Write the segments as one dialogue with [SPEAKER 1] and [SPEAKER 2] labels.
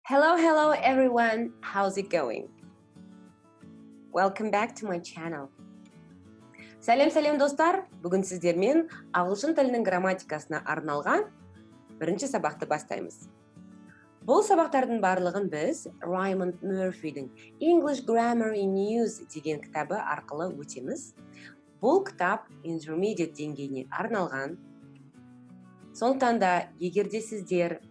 [SPEAKER 1] Hello everyone. How's it going? Welcome back to my channel. Сәлем достар. Бүгін сіздермен ағылшын тілінің грамматикасына арналған бірінші сабақты бастаймыз. Бұл сабақтардың барлығын біз Raymond Murphy'дің English Grammar in Use деген кітабы арқылы өтеміз. Бұл кітап intermediate деңгейіне арналған. Сондықтан да егерде сіздер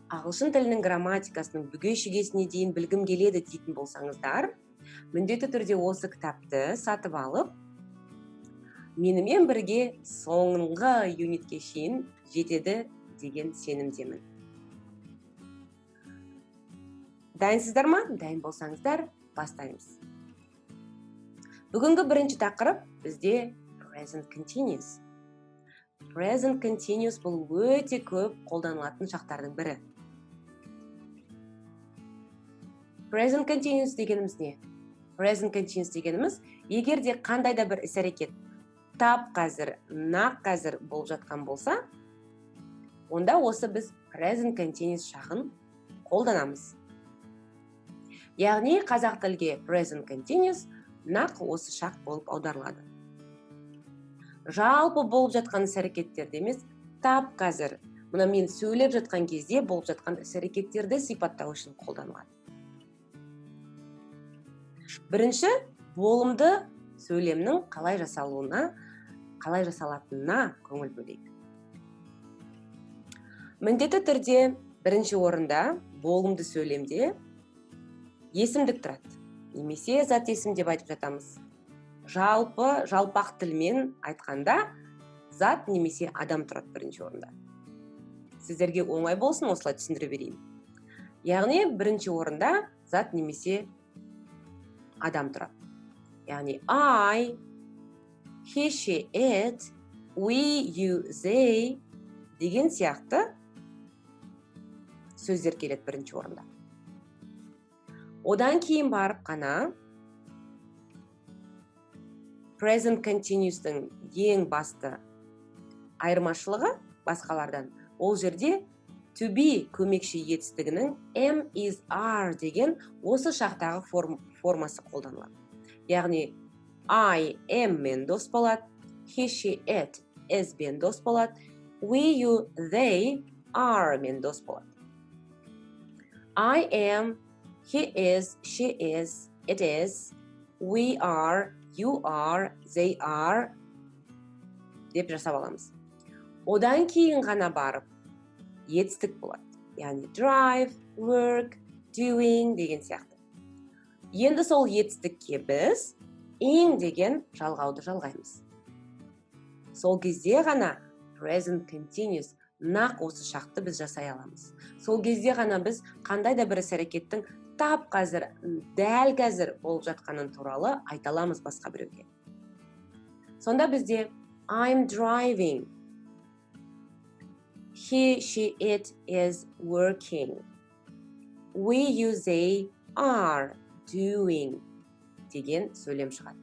[SPEAKER 1] ағылшын тілінің грамматикасының бүге-шүгесіне дейін білгім келеді дейтін болсаңыздар, міндетті түрде осы кітапты сатып алып, менімен бірге соңғы юнитке шейін жетеді деген сенімдемін. Дайынсыздар ма? Дайын болсаңыздар, бастаймыз. Бүгінгі бірінші тақырып бізде present continuous. Present continuous бұл өте көп қолданылатын шақтардың бірі. Present continuous дегеніміз не? Present continuous дегеніміз, егер де қандай да бір іс-әрекет тап қазір, нақ қазір болып жатқан болса, онда осы біз present continuous шағын қолданамыз. Яғни қазақ тілге present continuous нақ осы шақ болып аударылады. Жалпы болып жатқан іс-әрекеттерді емес, тап қазір, мұна мен сөйлеп жатқан кезде болып жатқан іс-әрекеттерді сипаттау үшін қолданылады. Бірінші, болымды сөйлемнің қалай жасалатынына көңіл бөлейік. Міндетті түрде бірінші орында болымды сөйлемде есімдік тұрады. Немесе зат есім деп айтып жатамыз. Жалпақ тілмен айтқанда зат немесе адам тұрады бірінші орында. Сіздерге оңай болсын, осылай түсіндіре берейін. Яғни бірінші орында зат немесе адам тұрады. Яғни I, he, she, it, we, you, they деген сияқты сөздер келеді бірінші орында. Одан кейін барып қана present continuous'тың ең басты айырмашылығы басқалардан. Ол жерде to be көмекші етістігінің am, is, are деген осы шақтағы формасы қолданылады. Яғни I am мен дос болады, he, she, it, is бен дос болады, we, you, they, are мен дос болады. I am, he is, she is, it is, we are, you are, they are деп жасап аламыз. Одан кейін ғана барып етістік болады. Яғни drive, work, doing деген сияқты. Енді сол етістікке біз in деген жалғауды жалғаймыз. Сол кезде ғана present continuous нақ осы шақты біз жасай аламыз. Сол кезде ғана біз қандай да бір іс-әрекеттің тап қазір, дәл қазір болып жатқанын туралы айта аламыз басқа біреуге. Сонда бізде I'm driving. He, she, it is working. We, you, they are doing деген сөйлем шығады.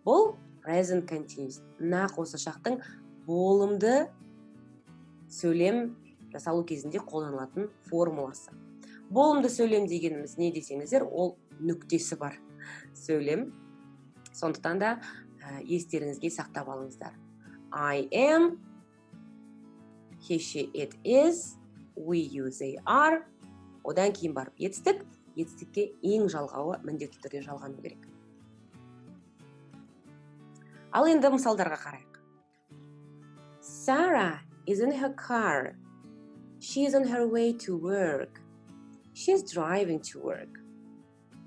[SPEAKER 1] Бұл present continuous нақ осы шақтың болымды сөйлем жасалу кезінде қолданылатын формуласы. Болымды сөйлем дегеніміз не десеңіздер, ол нүктесі бар сөйлем. Сондықтан да естеріңізге сақтап алыңыздар. I am, he, she, it is, we, you, they are. Одан кейін барып етістікке ең жалғауы міндетті түрде жалғану керек. Ал енді мысалдарға қарайық. Sarah is in her car. She is on her way to work. She's driving to work.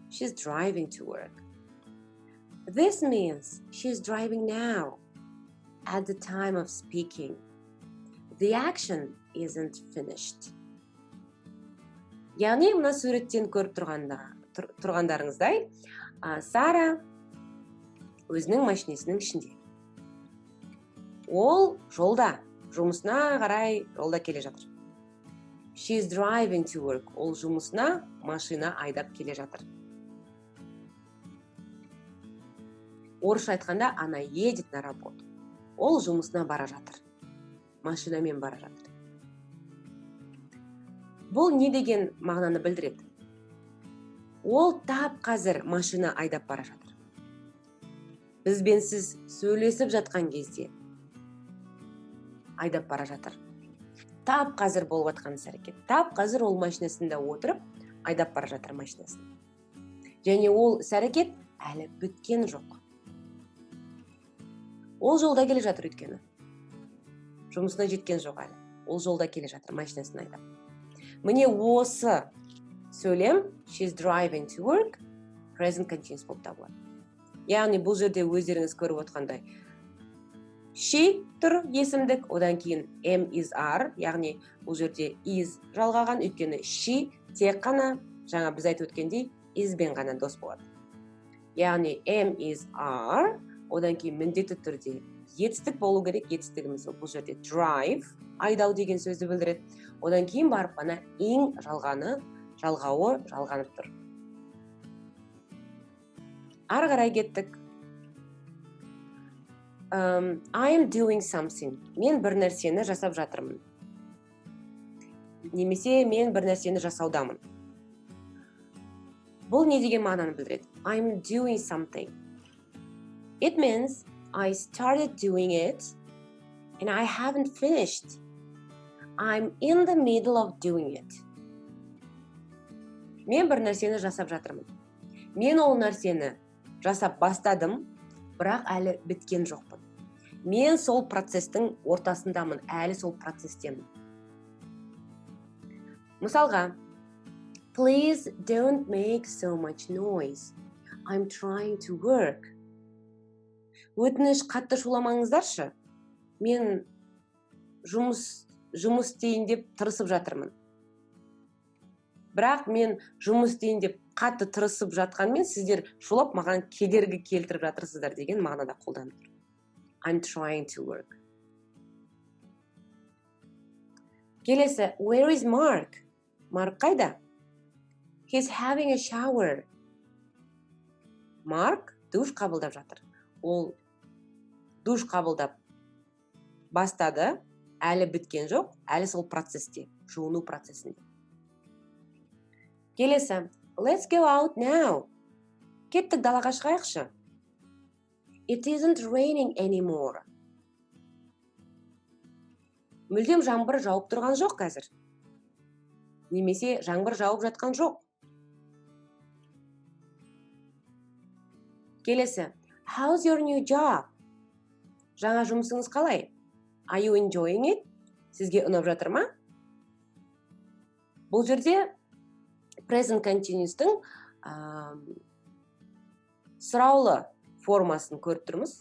[SPEAKER 1] She's driving to work. This means she's driving now at the time of speaking. The action isn't finished. Яғни, мына суреттен көріп тұрғандарыңыздай, Сара өзінің машинесінің ішінде. Ол жолда, жұмысына қарай жолда келе жатыр. She's driving to work. Ол жұмысына машина айдап келе жатыр. Орысша айтқанда, она едет на работу. Ол жұмысына бара жатыр. Машинамен бара жатыр. Бұл не деген мағынаны білдіреді? Ол тап қазір машина айдап бара жатыр. Бізбен сіз сөйлесіп жатқан кезде айдап бара жатыр. Тап қазір болып жатқан іс-әрекет. Тап қазір ол машинасында отырып айдап бара жатыр машинасын. Және ол іс-әрекет әлі біткен жоқ. Ол жолда келе жатыр өйткені. Жұмысына жеткен жоқ әлі. Ол жолда келе жатыр машинасын айдап. Міне осы сөйлем she's driving to work present continuous болып табылады. Яғни бұл жерде өздеріңіз көріп отқандай she тұр есімдік, одан кейін am is are, яғни бұл жерде is жалғаған, өйткені she тек қана жаңа біз айтып өткендей is бен ғана дос болады. Яғни am is are, одан кейін міндетті түрде етістік болу керек, етістігіміз бұл жерде drive, айдау деген сөзді білдіреді. Одан кейін барып қана ing жалғауы жалғанып тұр. Ары қарай кеттік. I am doing something. Мен бір нәрсені жасап жатырмын. Немесе мен бір нәрсені жасаудамын. Бұл не деген мағынаны білдіреді? I am doing something. It means I started doing it and I haven't finished. I'm in the middle of doing it. Мен бір нәрсені жасап жатырмын. Мен ол нәрсені жасап бастадым, бірақ әлі біткен жоқпын. Мен сол процестің ортасындамын, әлі сол процестемін. Мысалға, please don't make so much noise. I'm trying to work. Өтініш қатты шуламаңыздаршы. Мен жұмыс істейін деп тырысып жатырмын. Бірақ мен жұмыс істейін деп қатты тырысып жатқанмен сіздер шулап маған кедергі келтіріп жатырсыздар деген мағынада қолданылады. I'm trying to work. Келесі, where is Mark? Марк қайда? He's having a shower. Марк душ қабылдап жатыр. Ол душ қабылдап бастады, әлі біткен жоқ, әлі сол процесте, жуыну процесінде. Келесі, let's go out now. Кеттік далаға шығайықшы. It isn't raining anymore. Мүлдем жаңбыр жауып тұрған жоқ қазір. Немесе жаңбыр жауып жатқан жоқ. Келесі, how's your new job? Жаңа жұмысыңыз қалай? Are you enjoying it? Сізге ұнап жатыр ма? Бұл жерде present continuous'тың сұраулы формасын көріп тұрмыз.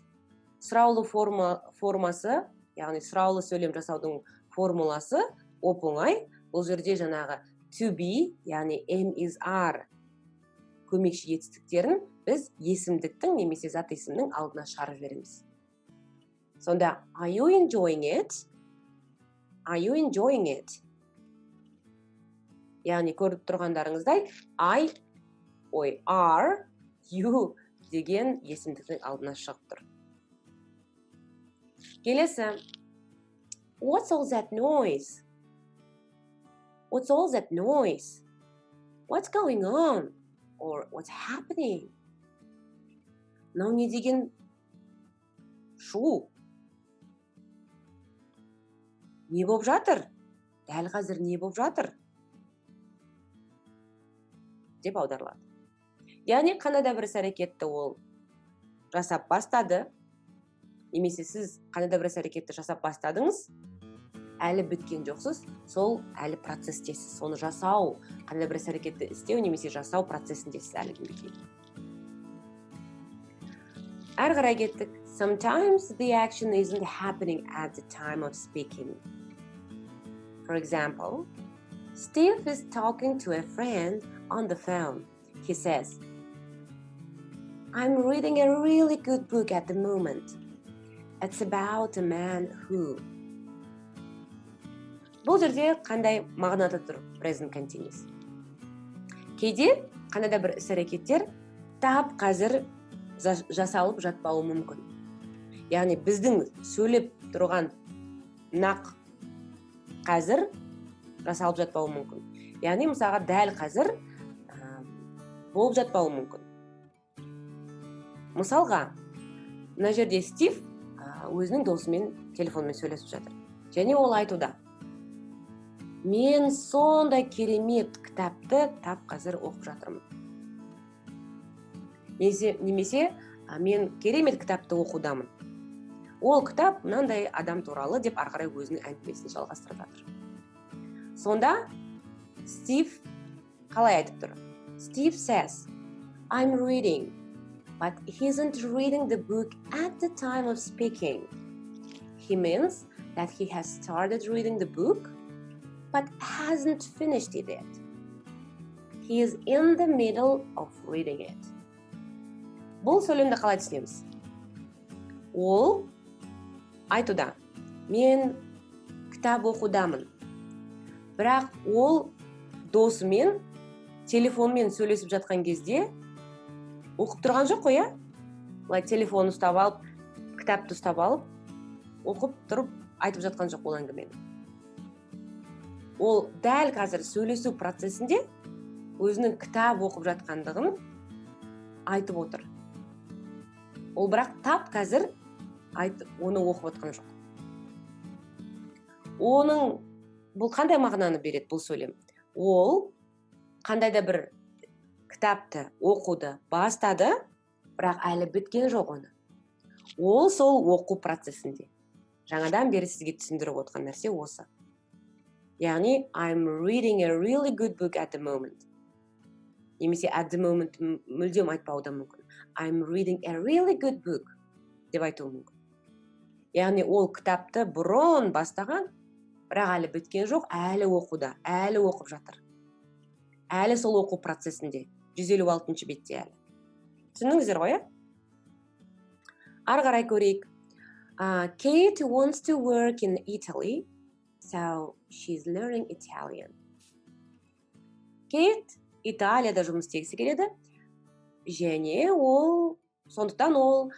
[SPEAKER 1] Сұраулы формасы, яғни сұраулы сөйлем жасаудың формуласы оп-оңай. Бұл жерде жаңағы to be, яғни am is are көмекші етістіктерін біз есімдіктің немесе зат есімнің алдына шығарып жібереміз. Сонда are you enjoying it? Are you enjoying it? Яғни көріп тұрғандарыңыздай are, you деген есімдіктің алдына шығып тұр. Келесі, what's all that noise? What's all that noise? What's going on? Or what's happening? Мынау не деген шу? Не болып жатыр? Дәл қазір не болып жатыр? Деп аударылады. Яғни қандай да бір іс-әрекетті ол жасап бастады, немесе сіз қандай да бір іс-әрекетті жасап бастадыңыз, әлі біткен жоқсыз, сол әлі процестесіз. Соны жасау, қандай бір іс-әрекетті істеу немесе жасау процесіндесіз әлі күнге. Әрі қарай кеттік. Sometimes the action isn't happening at the time of speaking. For example, Steve is talking to a friend on the phone. He says, I'm reading a really good book at the moment. It's about a man who. Бұл жерде қандай мағынада тұр present continuous. Кейде қандай да бір іс-әрекеттер тап қазір жасалып жатпауы мүмкін. Яғни біздің сөйлеп тұрған нақ қазір жасалып жатпауы мүмкін. яғни мысалға дәл қазір болып жатпауы мүмкін. Мысалға, мына жерде Стив өзінің досымен телефонмен сөйлесіп жатыр. Және ол айтуда: мен сондай керемет кітапты тап қазір оқып жатырмын. Немесе мен керемет кітапты оқудамын. Ол кітап мынандай адам туралы деп ары қарай өзінің әңгімесін жалғастырып жатыр. Сонда Стив қалай айтып тұр? Steve says, I'm reading, but he isn't reading the book at the time of speaking. He means that he has started reading the book, but hasn't finished it yet. He is in the middle of reading it. Бұл сөйлемді қалай түсінеміз? Ол айтуда: мен кітап оқудамын. Бірақ ол досымен телефонмен сөйлесіп жатқан кезде оқып тұрған жоқ қой, Былай телефон ұстап алып, кітапты ұстап алып, оқып тұрып айтып жатқан жоқ ол әңгімені. Ол дәл қазір сөйлесу процесінде өзінің кітап оқып жатқандығын айтып отыр. Ол бірақ тап қазір оны оқып отқан жоқ. Бұл қандай мағынаны береді бұл сөйлем? Ол қандай да бір кітапты оқуды бастады, бірақ әлі біткен жоқ оны. Ол сол оқу процесінде. Жаңадан бері сізге түсіндіріп отқан нәрсе осы. Яғни, I'm reading a really good book at the moment. Немесе at the moment мүлдем айтпауы да мүмкін. I'm reading a really good book деп айтуы мүмкін. Яғни, ол кітапты бұрын бастаған, бірақ әлі біткен жоқ, әлі оқуда, әлі оқып жатыр. Әлі сол оқу процесінде, 156 бетте әлі. Түсіндіңіздер ғой, Ары қарай көрейік. Kate wants to work in Italy, so she's learning Italian. Kate Италияда жұмыс істегісі келеді, және сондықтан ол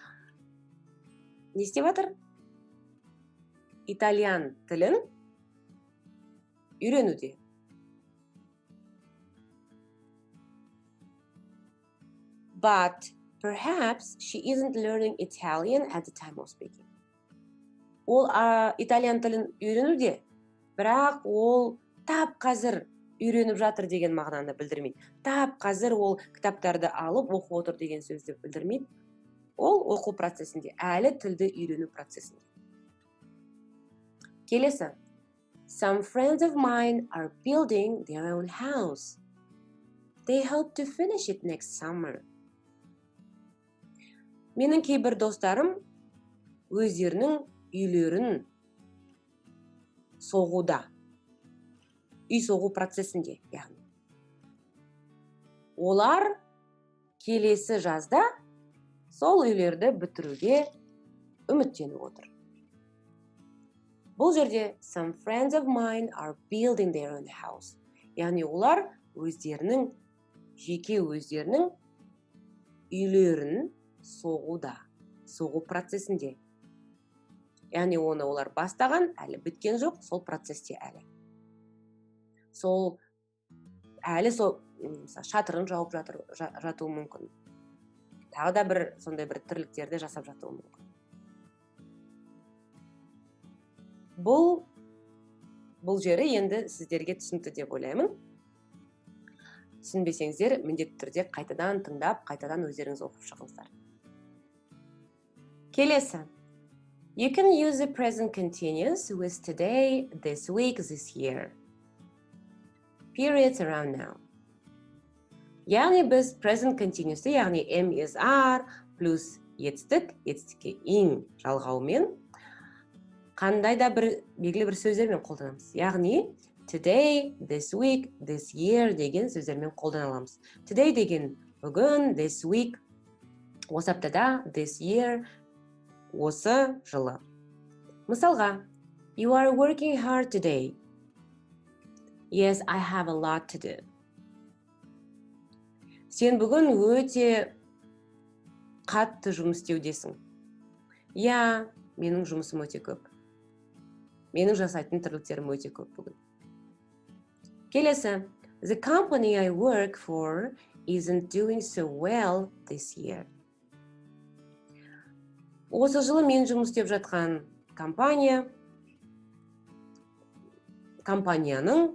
[SPEAKER 1] не істеп жатыр? Итальян тілін үйренуде. But perhaps she isn't learning Italian at the time of speaking. Ол итальян тілін үйренуде, бірақ ол тап қазір үйреніп жатыр деген мағынаны білдірмейді. Тап қазір ол кітаптарды алып оқып отыр деген сөзді білдірмейді. Ол оқу процесінде, әлі тілді үйрену процесінде. Келесі. Some friends of mine are building their own house. They hope to finish it next summer. Менің кейбір достарым өздерінің үйлерін соғуда. Үй соғу процесінде, яғни. Олар келесі жазда сол үйлерді бітіруге үміттеніп отыр. Бұл жерде some friends of mine are building their own house. Яғни олар жеке өздерінің үйлерін соғуда, соғу процесінде. Яғни оны олар бастаған, әлі біткен жоқ, сол процесте әлі. Әлі шатырын жауып жатуы мүмкін. Тағы да сондай бір тірліктерді жасап жатуы мүмкін. Бұл жері енді сіздерге түсінікті деп ойлаймын. Түсінбесеңіздер, міндетті түрде қайтадан тыңдап, қайтадан өздеріңіз оқып шығыңыздар. Келесі. You can use the present continuous with today, this week, this year. Periods around now. Яғни біз present continuous'ты, яғни am is are плюс етістікке ing жалғаумен қандай да белгілі бір сөздермен қолданамыз. Яғни today, this week, this year деген сөздермен қолдана аламыз. Today деген бүгін, this week осы аптада, this year осы жылы. Мысалға, you are working hard today. Yes, I have a lot to do. Сен бүгін өте қатты жұмыс істеудесің. Я, менің жұмысым өте көп. Менің жасайтын тірліктерім өте көп бүгін. Келесі. The company I work for isn't doing so well this year. Осы жылы мен жұмыс істеп жатқан компанияның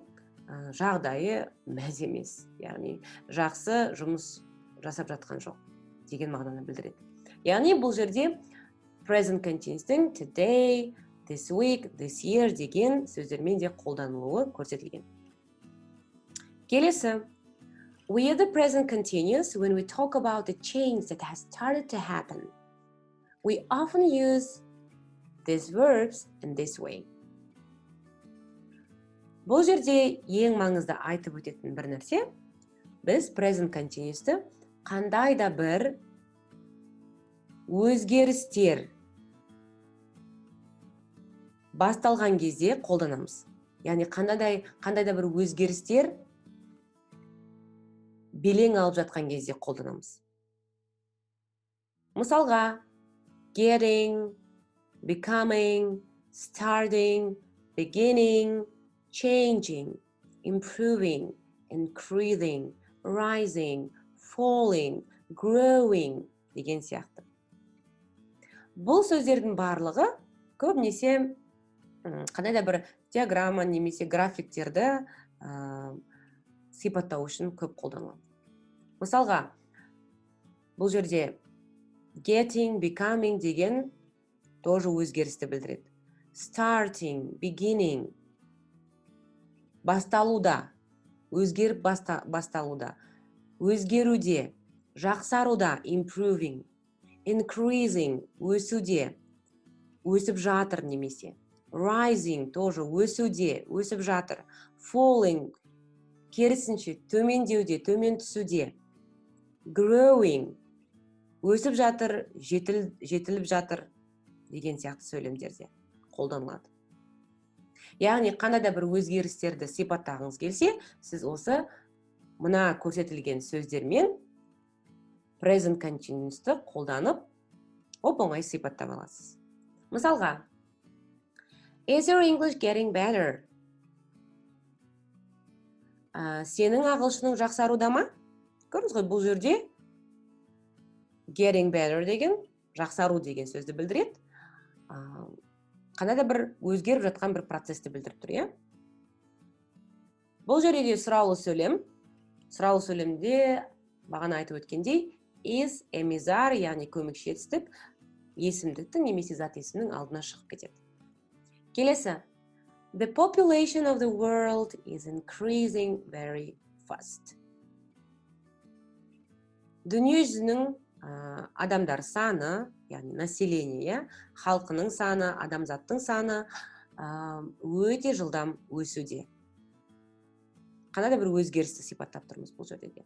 [SPEAKER 1] жағдайы мәз емес. Яғни жақсы жұмыс жасап жатқан жоқ деген мағынаны білдіреді. Яғни бұл жерде present continuous'тың today, this week, this year деген сөздермен де қолданылуы көрсетілген. Келесі. We use the present continuous when we talk about the change that has started to happen. We often use these verbs in this way. Бұл жерде ең маңызды айтып өтетін бір нәрсе, біз present continuous'ты қандай да бір өзгерістер басталған кезде қолданамыз. Яғни қандай да бір өзгерістер белең алып жатқан кезде қолданамыз. Мысалға, getting, becoming, starting, beginning, changing, improving, increasing, rising, falling, growing деген сияқты. Бұл сөздердің барлығы көбінесе қандай да бір диаграмма немесе графиктерді сипаттау үшін көп қолданылады. Мысалға, бұл жерде getting, becoming деген тоже өзгерісті білдіреді. Starting, beginning, басталуда, өзгеріп басталуда, өзгеруде, жақсаруда, improving, increasing, өсуде, өсіп жатыр немесе, rising, тоже өсуде, өсіп жатыр, falling, керісінше, төмендеуде, төмен түсуде, growing, өсіп жатыр, жетіліп жатыр деген сияқты сөйлемдерде қолданылады. Яғни қандай да бір өзгерістерді сипаттағыңыз келсе, сіз осы мына көрсетілген сөздермен present continuous'ты қолданып, оп-оңай сипаттап аласыз. Мысалға, is your English getting better? Сенің ағылшының жақсаруда ма? Көрдіңіз ғой, бұл жерде getting better деген, жақсару деген сөзді білдіреді. Қандай да бір өзгеріп жатқан бір процесті білдіріп тұр, иә? Бұл жерде сұраулы сөйлем. Сұраулы сөйлемде бағана айтып өткендей, is, эмизар, яғни көмекші етістік, есімдіктің немесе зат есімнің алдына шығып кетеді. Келесі. The population of the world is increasing very fast. Дүние жүзінің адамдар саны, яғни население, халқының саны, адамзаттың саны өте жылдам өсуде. Қандай да бір өзгерісті сипаттап тұрмыз бұл жерде.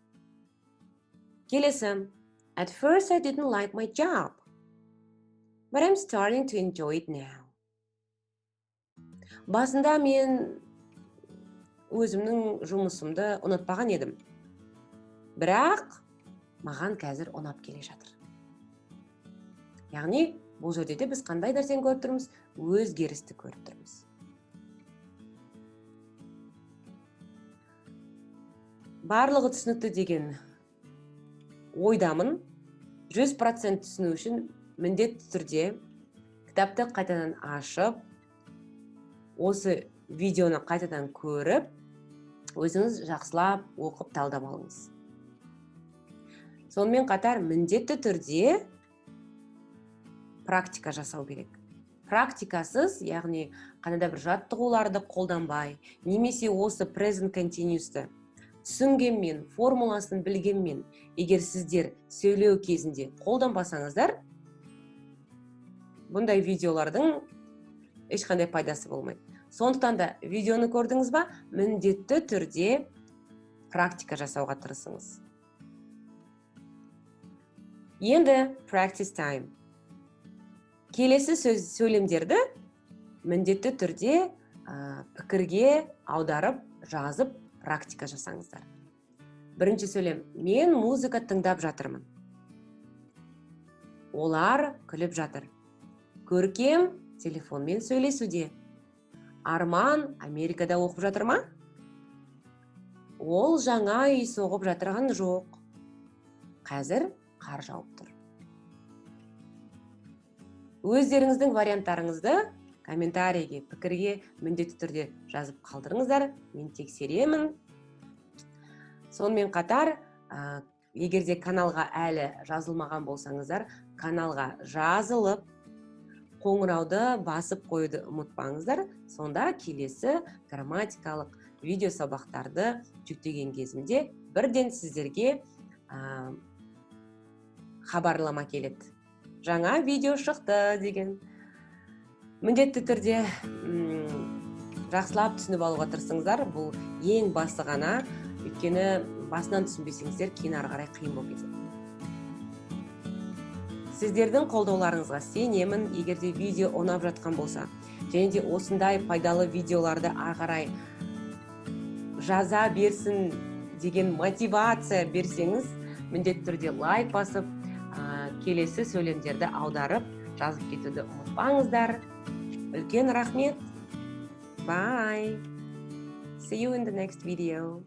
[SPEAKER 1] Келесі. At first I didn't like my job, but I'm starting to enjoy it now. Басында мен өзімнің жұмысымды ұнатпаған едім. Бірақ маған қазір ұнап келе жатыр. Яғни, бұл жерде де біз қандай нәрсені көріп тұрмыз? Өзгерісті көріп тұрмыз. Барлығы түсінікті деген ойдамын. 100% түсіну үшін міндетті түрде кітапты қайтадан ашып, осы видеоны қайтадан көріп, өзіңіз жақсылап оқып талдап алыңыз. Сонымен қатар міндетті түрде практика жасау керек. Практикасыз, яғни қандай да бір жаттығуларды қолданбай, немесе осы present continuous'ты түсінгенмен, формуласын білгенмен, егер сіздер сөйлеу кезінде қолданбасаңыздар, бұндай видеолардың ешқандай пайдасы болмайды. Сондықтан да видеоны көрдіңіз ба, міндетті түрде практика жасауға тырысыңыз. Енді practice time. Келесі сөйлемдерді міндетті түрде пікірге аударып, жазып, практика жасаңыздар. Бірінші сөйлем. Мен музыка тыңдап жатырмын. Олар күліп жатыр. Көркем телефонмен сөйлесуде. Арман Америкада оқып жатыр ма? Ол жаңа үй соғып жатырған жоқ. Қазір қар жауып тұр. Өздеріңіздің варианттарыңызды комментарийге, пікірге міндетті түрде жазып қалдырыңыздар. Мен тексеремін. Сонымен қатар, егерде каналға әлі жазылмаған болсаңыздар, каналға жазылып, қоңырауды басып қойды ұмытпаңыздар. Сонда келесі грамматикалық видео сабақтарды жүктеген кезімде бірден сіздерге хабарлама келеді. Жаңа видео шықты деген. Міндетті түрде жақсылап түсініп алуға тырысыңыздар. Бұл ең басы ғана, өйткені басынан түсінбесеңіздер, кейін ары қарай қиын болып кетеді. Сіздердің қолдауларыңызға сенемін. Егерде видео ұнап жатқан болса, және де осындай пайдалы видеоларды ары қарай жаза берсін деген мотивация берсеңіз, міндетті түрде лайк басып, келесі сөйлемдерді аударып жазып кетуді ұмытпаңыздар. Үлкен рахмет. Bye. See you in the next video.